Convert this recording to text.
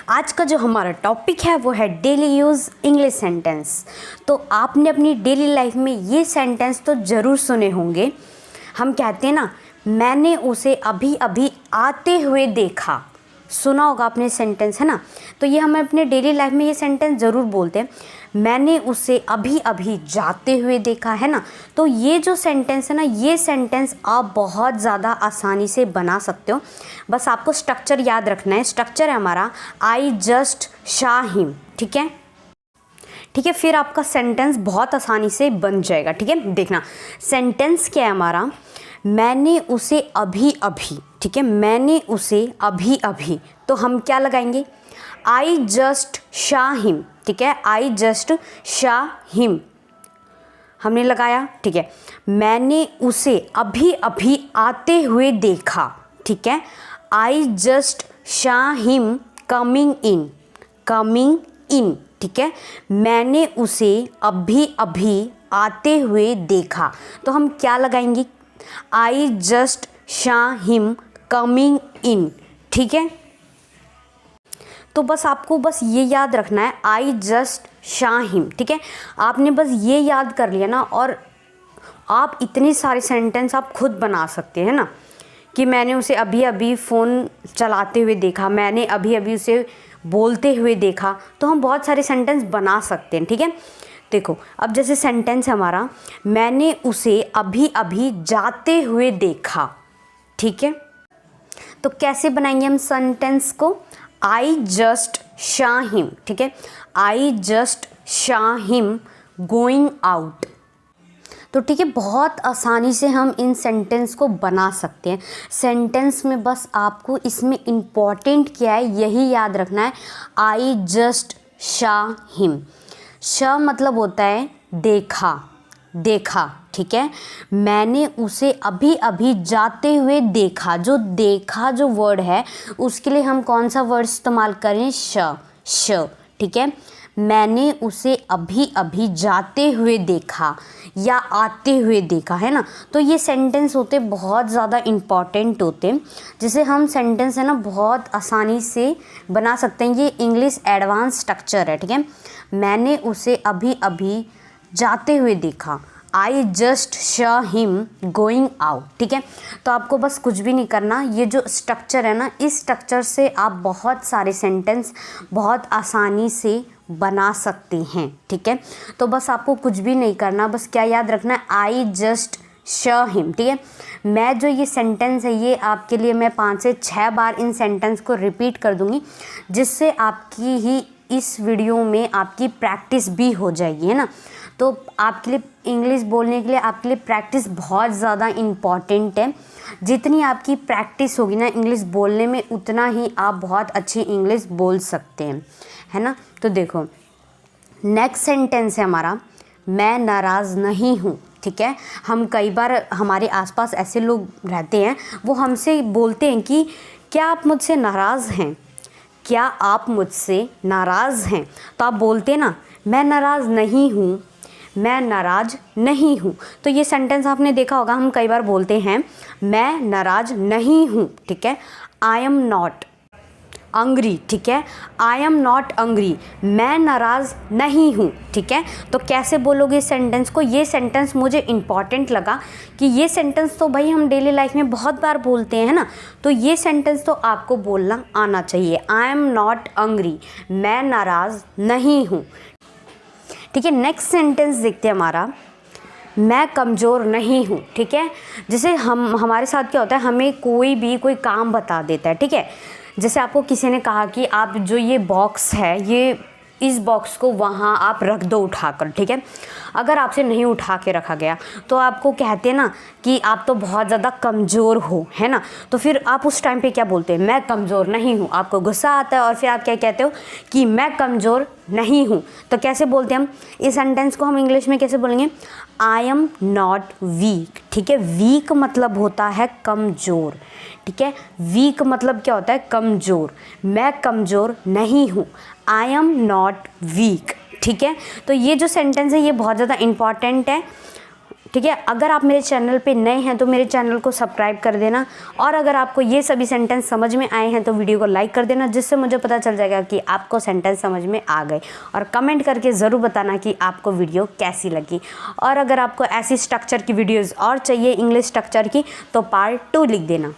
आज का जो हमारा टॉपिक है वो है डेली यूज़ इंग्लिश सेंटेंस। तो आपने अपनी डेली लाइफ में ये सेंटेंस तो ज़रूर सुने होंगे। हम कहते हैं ना, मैंने उसे अभी अभी आते हुए देखा। सुना होगा आपने सेंटेंस, है ना। तो ये हम अपने डेली लाइफ में ये सेंटेंस ज़रूर बोलते हैं, मैंने उसे अभी अभी जाते हुए देखा, है ना। तो ये जो सेंटेंस है ना, ये सेंटेंस आप बहुत ज़्यादा आसानी से बना सकते हो। बस आपको स्ट्रक्चर याद रखना है। स्ट्रक्चर है हमारा आई जस्ट सॉ हिम, ठीक है। ठीक है, फिर आपका सेंटेंस बहुत आसानी से बन जाएगा। ठीक है, देखना सेंटेंस क्या है हमारा, मैंने उसे अभी अभी, ठीक है, मैंने उसे अभी अभी। तो हम क्या लगाएंगे, आई जस्ट सॉ हिम, ठीक है, आई जस्ट सॉ हिम हमने लगाया। ठीक है, मैंने उसे अभी अभी आते हुए देखा, ठीक है, I just saw him coming in, coming in, ठीक है, मैंने उसे अभी अभी आते हुए देखा। तो हम क्या लगाएंगे, I just saw him coming in, ठीक है। तो बस आपको बस ये याद रखना है, आई जस्ट सॉ हिम, ठीक है। आपने बस ये याद कर लिया ना, और आप इतनी सारे सेंटेंस आप खुद बना सकते हैं ना, कि मैंने उसे अभी अभी फ़ोन चलाते हुए देखा, मैंने अभी अभी उसे बोलते हुए देखा। तो हम बहुत सारे सेंटेंस बना सकते हैं। ठीक है, देखो अब जैसे सेंटेंस हमारा, मैंने उसे अभी अभी जाते हुए देखा, ठीक है। तो कैसे बनाएंगे हम सेंटेंस को, आई जस्ट सॉ हिम, ठीक है, I just saw him going out. तो ठीक है, बहुत आसानी से हम इन सेंटेंस को बना सकते हैं। सेंटेंस में बस आपको इसमें इम्पॉर्टेंट क्या है यही याद रखना है, आई जस्ट सॉ हिम। श मतलब होता है देखा, देखा, ठीक है। मैंने उसे अभी अभी जाते हुए देखा। जो देखा जो वर्ड है उसके लिए हम कौन सा वर्ड इस्तेमाल करें, श, ठीक है। मैंने उसे अभी अभी जाते हुए देखा या आते हुए देखा, है ना। तो ये सेंटेंस होते बहुत ज़्यादा इम्पॉर्टेंट होते हैं, जिसे हम सेंटेंस है ना बहुत आसानी से बना सकते हैं। ये इंग्लिश एडवांस स्ट्रक्चर है, ठीक है। मैंने उसे अभी अभी जाते हुए देखा, I just saw him going out, ठीक है। तो आपको बस कुछ भी नहीं करना, ये जो स्ट्रक्चर है ना, इस स्ट्रक्चर से आप बहुत सारे सेंटेंस बहुत आसानी से बना सकते हैं, ठीक है। तो बस आपको कुछ भी नहीं करना, बस क्या याद रखना है, आई जस्ट सॉ हिम, ठीक है। मैं जो ये सेंटेंस है ये आपके लिए मैं 5 से 6 बार इन सेंटेंस को रिपीट कर दूंगी, जिससे आपकी ही इस वीडियो में आपकी प्रैक्टिस भी हो जाएगी, है ना। तो आपके लिए इंग्लिश बोलने के लिए आपके लिए प्रैक्टिस बहुत ज़्यादा इम्पॉर्टेंट है। जितनी आपकी प्रैक्टिस होगी ना इंग्लिश बोलने में, उतना ही आप बहुत अच्छी इंग्लिश बोल सकते हैं, है ना। तो देखो नेक्स्ट सेंटेंस है हमारा, मैं नाराज़ नहीं हूँ, ठीक है। हम कई बार हमारे आसपास ऐसे लोग रहते हैं, वो हमसे बोलते हैं कि क्या आप मुझसे नाराज़ हैं, क्या आप मुझसे नाराज़ हैं। तो आप बोलते हैं ना, मैं नाराज़ नहीं हूँ, मैं नाराज़ नहीं हूँ। तो ये सेंटेंस आपने देखा होगा, हम कई बार बोलते हैं मैं नाराज़ नहीं हूँ, ठीक है। आई एम नॉट अंग्री, ठीक है, आई एम नॉट अंग्री, मैं नाराज़ नहीं हूँ, ठीक है। तो कैसे बोलोगे इस सेंटेंस को, ये सेंटेंस मुझे इम्पॉर्टेंट लगा कि ये सेंटेंस तो भाई हम डेली लाइफ में बहुत बार बोलते हैं, है ना। तो ये सेंटेंस तो आपको बोलना आना चाहिए, आई एम नॉट अंग्री, मैं नाराज़ नहीं हूँ, ठीक है। नेक्स्ट सेंटेंस देखते हैं हमारा, मैं कमज़ोर नहीं हूँ, ठीक है। जैसे हमारे साथ क्या होता है, हमें कोई काम बता देता है, ठीक है। जैसे आपको किसी ने कहा कि आप जो ये बॉक्स है, ये इस बॉक्स को वहाँ आप रख दो उठाकर, ठीक है। अगर आपसे नहीं उठा के रखा गया तो आपको कहते हैं ना कि आप तो बहुत ज़्यादा कमज़ोर हो, है ना। तो फिर आप उस टाइम पे क्या बोलते हैं, मैं कमज़ोर नहीं हूँ। आपको गुस्सा आता है और फिर आप क्या कहते हो कि मैं कमज़ोर नहीं हूँ। तो कैसे बोलते हैं हम इस सेंटेंस को, हम इंग्लिश में कैसे बोलेंगे, आई एम नॉट वीक, ठीक है। वीक मतलब होता है कमज़ोर, ठीक है। वीक मतलब क्या होता है, कमज़ोर। मैं कमज़ोर नहीं हूँ, आई एम नॉट वीक, ठीक है। तो ये जो सेंटेंस है ये बहुत ज़्यादा इम्पॉर्टेंट है। ठीक है। अगर आप मेरे चैनल पे नए हैं तो मेरे चैनल को सब्सक्राइब कर देना, और अगर आपको ये सभी सेंटेंस समझ में आए हैं तो वीडियो को लाइक कर देना, जिससे मुझे पता चल जाएगा कि आपको सेंटेंस समझ में आ गए। और कमेंट करके ज़रूर बताना कि आपको वीडियो कैसी लगी। और अगर आपको ऐसी स्ट्रक्चर की वीडियोज़ और चाहिए इंग्लिश स्ट्रक्चर की, तो पार्ट 2 लिख देना।